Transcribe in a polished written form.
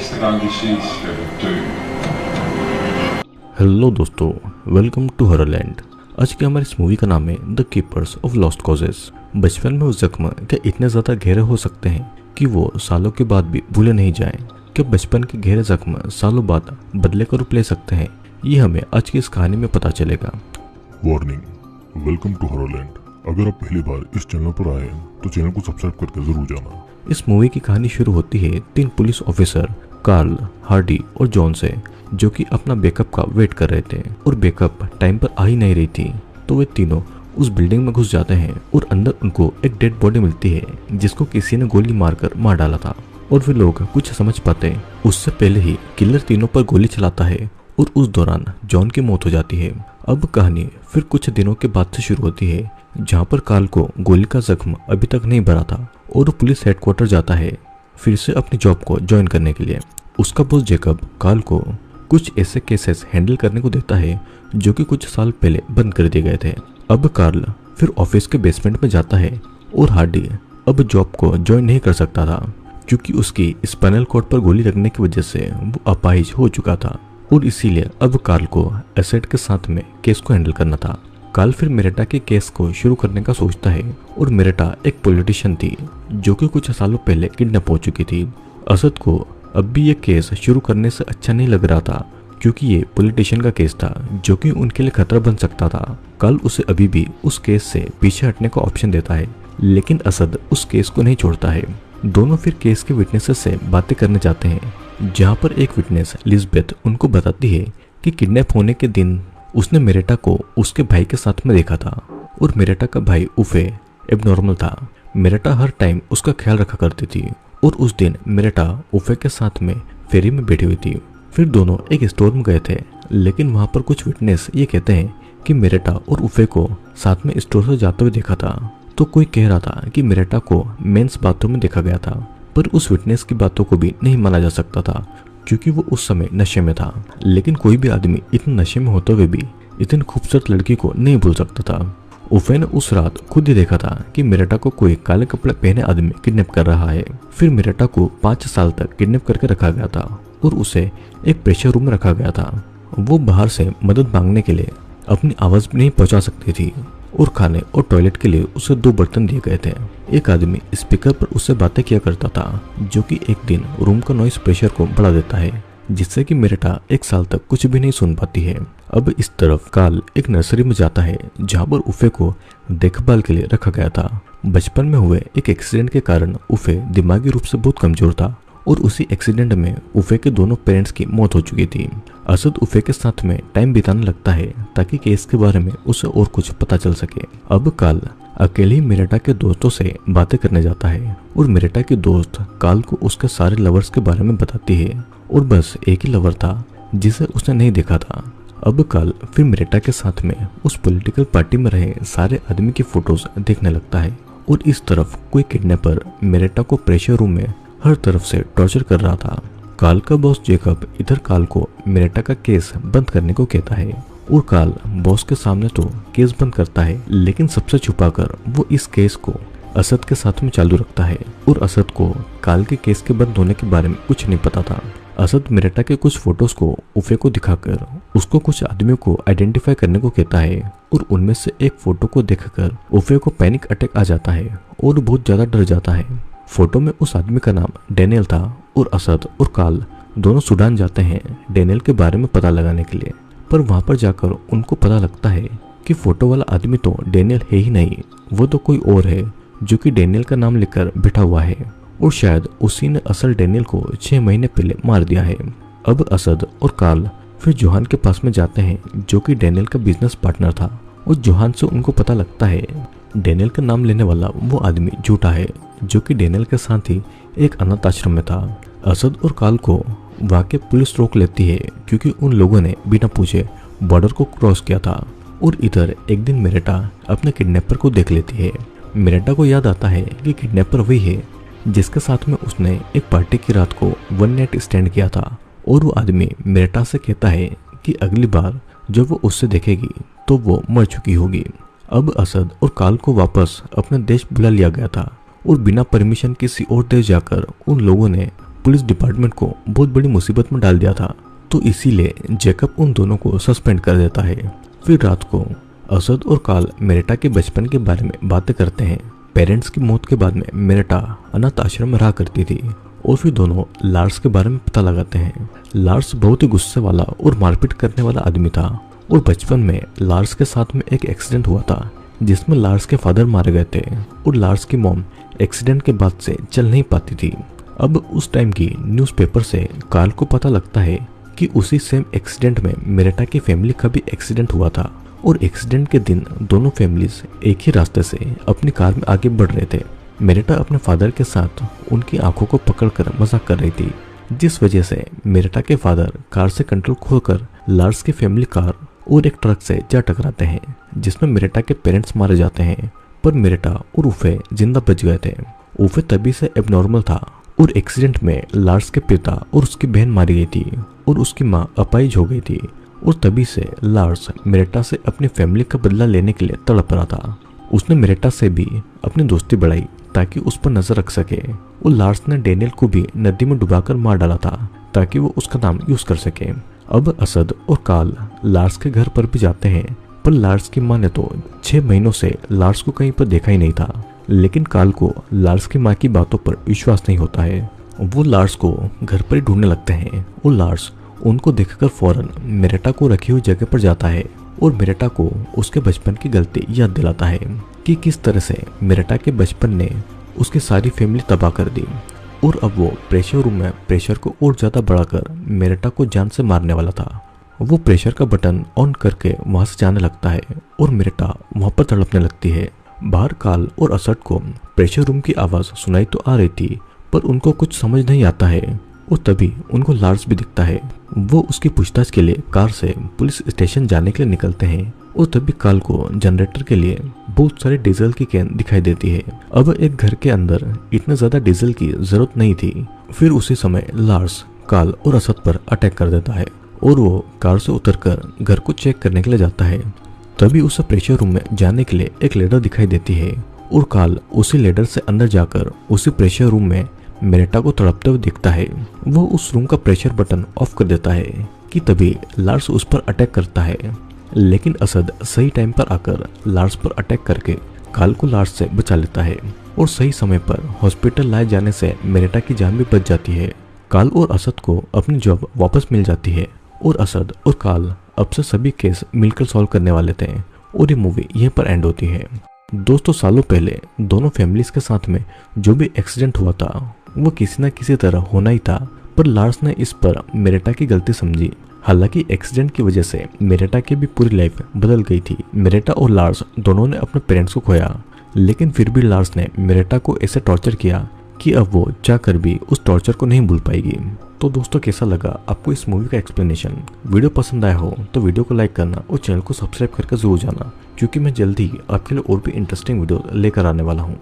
nächste gang geschieht, hello दोस्तों, welcome to हॉररलैंड। आज के हमारे इस मूवी का नाम है the keepers of lost causes. बचपन में वो जख्म क्या इतने ज़्यादा गहरे हो सकते हैं कि वो सालों के बाद भी भूले नहीं जाएं? क्या बचपन के गहरे जख्म सालों बाद बदले का रूप ले सकते हैं? ये हमें आज की इस कहानी में पता चलेगा। Warning, welcome to Horrorland. अगर आप पहली बार इस चैनल पर आए हैं तो चैनल को सब्सक्राइब करके जरूर जाना। इस मूवी की कहानी शुरू होती है 3 पुलिस ऑफिसर कार्ल, हार्डी और जॉन से, जो कि अपना बैकअप का वेट कर रहे थे और बैकअप टाइम पर आ ही नहीं रही थी। तो वे तीनों उस बिल्डिंग में घुस जाते हैं और अंदर उनको एक डेड बॉडी मिलती है जिसको किसी ने गोली मारकर मार डाला था। और वे लोग कुछ समझ पाते उससे पहले ही किलर तीनों पर गोली चलाता है और उस दौरान जॉन की मौत हो जाती है। अब कहानी फिर कुछ दिनों के बाद से शुरू होती है, जहाँ पर कार्ल को गोली का जख्म अभी तक नहीं भरा था और पुलिस हेडक्वार्टर जाता है फिर से अपनी जॉब को ज्वाइन करने के लिए। उसका बॉस जेकब कार्ल को कुछ ऐसे केसेस हैंडल करने को देता है जो कि कुछ साल पहले बंद कर दिए गए थे। अब कार्ल फिर ऑफिस के बेसमेंट में जाता है और हार्डी अब जॉब को ज्वाइन नहीं कर सकता था क्योंकि उसकी स्पाइनल कॉर्ड पर गोली लगने की वजह से वो अपाहिज हो चुका था और इसीलिए अब कार्ल को एसेट के साथ में केस को हैंडल करना था। कार्ल फिर मेरेटा के केस को शुरू करने का सोचता है और मेरेटा एक पॉलिटिशियन थी जो कि कुछ सालों पहले किडनैप हो चुकी थी। असद को अब भी ये केस शुरू करने से अच्छा नहीं लग रहा था क्योंकि ये पॉलिटिशियन का केस था जो कि उनके लिए खतरा बन सकता था। कार्ल उसे अभी भी उस केस से पीछे हटने का ऑप्शन देता है, लेकिन असद उस केस को नहीं छोड़ता है। दोनों फिर केस के विटनेसेस से बातें करने जाते हैं, जहाँ पर एक विटनेस लिज़बेथ उनको बताती है कि किडनैप होने के दिन उसने मेरेटा को उसके भाई के साथ में देखा था और मेरेटा का भाई उफे एबनॉर्मल था। मेरेटा हर टाइम उसका ख्याल रखा करती थी और उस दिन मेरेटा उफे के साथ में फेरी में बैठी हुई थी। फिर दोनों एक स्टोर में गए थे, लेकिन वहां पर कुछ विटनेस ये कहते हैं कि मेरेटा और उफे को साथ में स्टोर से जाते हुए देखा था। तो कोई कह रहा था कि मेरेटा को मेंस बाथरूम में देखा गया था, पर उस विटनेस की बातों को भी नहीं माना जा सकता था क्योंकि वो उस समय नशे में था। लेकिन कोई भी आदमी इतने नशे में होते हुए भी इतनी खूबसूरत लड़की को नहीं भूल सकता था। उफे ने उस रात खुद ही देखा था कि मेरेटा को कोई काले कपड़े पहने आदमी किडनैप कर रहा है। फिर मेरेटा को 5 साल तक किडनैप करके रखा गया था और उसे एक प्रेशर रूम में रखा गया था। वो बाहर से मदद मांगने के लिए अपनी आवाज भी नहीं पहुंचा सकती थी और खाने और टॉयलेट के लिए उसे 2 बर्तन दिए गए थे। एक आदमी स्पीकर पर उससे बातें किया करता था जो कि एक दिन रूम का नॉइस प्रेशर को बढ़ा देता है, जिससे कि मेरेटा 1 साल तक कुछ भी नहीं सुन पाती है। अब इस तरफ कार्ल एक नर्सरी में जाता है जहाँ पर उफे को देखभाल के लिए रखा गया था। बचपन में हुए एक एक्सीडेंट के कारण उफे दिमागी रूप से बहुत कमजोर था और उसी एक्सीडेंट में उफे के दोनों पेरेंट्स की मौत हो चुकी थी। असद उफे के साथ में टाइम बिताने लगता है ताकि केस के बारे में उसे और कुछ पता चल सके। अब कार्ल अकेले ही मेरेटा के दोस्तों से बातें करने जाता है और मेरेटा के दोस्त कार्ल को उसके सारे लवर्स के बारे में बताती है और बस एक ही लवर था जिसे उसने नहीं देखा था। अब कार्ल फिर मेरेटा के साथ में उस पॉलिटिकल पार्टी में रहे सारे आदमी की फोटोज देखने लगता है और इस तरफ कोई किडनैपर मेरेटा को प्रेशर रूम में हर तरफ से टॉर्चर कर रहा था। कार्ल का बॉस जेकब इधर कार्ल को मेरेटा का केस बंद करने को कहता है और कार्ल बॉस के सामने तो केस बंद करता है, लेकिन सबसे छुपाकर वो इस केस को असद के साथ में चालू रखता है और असद को कार्ल के केस के बंद होने के बारे में कुछ नहीं पता था। असद मेरेटा के कुछ फोटोज को उफे को दिखाकर उसको कुछ आदमियों को आइडेंटिफाई करने को कहता है और उनमें से एक फोटो को देखकर उफे को पैनिक अटैक आ जाता है और बहुत ज्यादा डर जाता है। फोटो में उस आदमी का नाम डेनियल था और असद और कार्ल दोनों सूडान जाते हैं डेनियल के बारे में पता लगाने के लिए, पर वहां पर जाकर उनको पता लगता है कि फोटो वाला आदमी तो डेनियल है ही नहीं, वो तो कोई और है जो कि डेनियल का नाम लेकर बैठा हुआ है और शायद उसी ने असल डेनियल को 6 महीने पहले मार दिया है। अब असद और कार्ल फिर जोहान के पास में जाते हैं जो कि डेनियल का बिजनेस पार्टनर था और जोहान से उनको पता लगता है डेनियल का नाम लेने वाला वो आदमी झूठा है जो कि डेनियल के साथ ही एक अनाथ आश्रम में था। असद और कार्ल को वहां के पुलिस रोक लेती है क्योंकि उन लोगों ने बिना पूछे बॉर्डर को क्रॉस किया था और इधर एक दिन मेरेटा अपने किडनैपर को देख लेती है। मेरेटा को याद आता है कि किडनैपर वही है जिसके साथ में उसने एक पार्टी की रात को 1 नाइट स्टैंड किया था और वो आदमी मेरेटा से कहता है कि अगली बार जब वो उससे देखेगी तो वो मर चुकी होगी। अब असद और कार्ल को वापस अपने देश बुला लिया गया था और बिना परमिशन किसी और देश जाकर उन लोगों ने पुलिस डिपार्टमेंट को बहुत बड़ी मुसीबत में डाल दिया था, तो इसीलिए जैकब उन दोनों को सस्पेंड कर देता है। फिर रात को असद और कार्ल मेरेटा के बचपन के बारे में बातें करते हैं। पेरेंट्स की मौत के बाद में मेरेटा अनाथ आश्रम में रहा करती थी और फिर दोनों लार्स के बारे में पता लगाते हैं। लार्स बहुत ही गुस्से वाला और मारपीट करने वाला आदमी था और बचपन में लार्स के साथ में एक एक्सीडेंट हुआ था जिसमें लार्स के फादर मारे गए थे और लार्स की मॉम एक्सीडेंट के बाद से चल नहीं पाती थी। अब उस टाइम की न्यूज़पेपर से कार्ल को पता लगता है कि उसी सेम एक्सीडेंट में मेरेटा की फैमिली का भी एक्सीडेंट हुआ था और एक्सीडेंट के दिन दोनों फैमिलीज एक ही रास्ते से अपनी कार में आगे बढ़ रहे थे। मेरेटा अपने फादर के साथ उनकी आंखों को पकड़कर मजाक कर रही थी, जिस वजह से मेरेटा के फादर कार से कंट्रोल खोकर लार्स की फैमिली कार और एक ट्रक से जा टकराते हैं जिसमें मेरेटा के पेरेंट्स मारे जाते हैं, पर मेरेटा और उफे जिंदा बच गए थे। उफे तभी से एबनॉर्मल था और एक्सीडेंट में लार्स के पिता और उसकी बहन मारी गई थी और उसकी माँ अपाहिज हो गई थी और तभी से लार्स मेरेटा से अपनी फैमिली का बदला लेने के लिए तड़प रहा था। उसने मेरेटा से भी अपनी दोस्ती बढ़ाई ताकि उस पर नजर रख सके और लार्स ने डेनियल को भी नदी में डुबाकर मार डाला था ताकि वो उसका नाम यूज कर सके। अब असद और कार्ल लार्स के घर पर भी जाते हैं, पर लार्स की माँ ने तो 6 महीनों से लार्स को कहीं पर देखा ही नहीं था। लेकिन कार्ल को लार्स की माँ की बातों पर विश्वास नहीं होता है। वो लार्स को घर पर ही ढूंढने लगते हैं और लार्स उनको देखकर फौरन मेरेटा को रखी हुई जगह पर जाता है और मेरेटा को उसके बचपन की गलती याद दिलाता है कि किस तरह से मेरेटा के बचपन ने उसकी सारी फैमिली तबाह कर दी और अब वो प्रेशर रूम में प्रेशर को और ज्यादा बढ़ाकर मेरेटा को जान से मारने वाला था। वो प्रेशर का बटन ऑन करके वहां से जाने लगता है और मेरेटा वहां पर तड़पने लगती है। बाहर कार्ल और असद को प्रेशर रूम की आवाज सुनाई तो आ रही थी, पर उनको कुछ समझ नहीं आता है और तभी उनको लार्स भी दिखता है। वो उसकी पूछताछ के लिए कार से पुलिस स्टेशन जाने के लिए निकलते हैं और तभी कार्ल को जनरेटर के लिए बहुत सारे डीजल की कैन दिखाई देती है। अब एक घर के अंदर इतना ज्यादा डीजल की जरूरत नहीं थी। फिर उसी समय लार्स कार्ल और असद पर अटैक कर देता है और वो कार से उतरकर घर को चेक करने के लिए जाता है। तभी उसे प्रेशर रूम में जाने के लिए एक लेडर दिखाई देती है और कार्ल उसी लेडर से अंदर जाकर उसी प्रेशर रूम में मेरेटा को तड़पते हुए दिखता है। वो उस रूम का प्रेशर बटन ऑफ कर देता है कि तभी लार्स उस पर अटैक करता है, लेकिन असद सही टाइम पर आकर लार्स पर अटैक करके कार्ल को लार्स से बचा लेता है और सही समय पर हॉस्पिटल लाए जाने से मेरेटा की जान भी बच जाती है। कार्ल और असद को अपनी जॉब वापस मिल जाती है और असद और कार्ल अब से सभी केस मिलकर सॉल्व करने वाले थे और ये मूवी यहीं पर एंड होती है। दोस्तों, सालों पहले दोनों फैमिलीज के साथ में जो भी एक्सीडेंट हुआ था वो किसी न किसी तरह होना ही था, पर लार्स ने इस पर मेरेटा की गलती समझी। हालांकि एक्सीडेंट की वजह से मेरेटा की भी पूरी लाइफ बदल गई थी। मेरेटा और लार्स दोनों ने अपने पेरेंट्स को खोया, लेकिन फिर भी लार्स ने मेरेटा को ऐसे टॉर्चर किया कि अब वो चाहकर भी उस टॉर्चर को नहीं भूल पाएगी। तो दोस्तों, कैसा लगा आपको इस मूवी का एक्सप्लेनेशन? वीडियो पसंद आया हो तो वीडियो को लाइक करना और चैनल को सब्सक्राइब करके जरूर जाना, क्योंकि मैं जल्दी ही आपके लिए और भी इंटरेस्टिंग वीडियो लेकर आने वाला हूँ।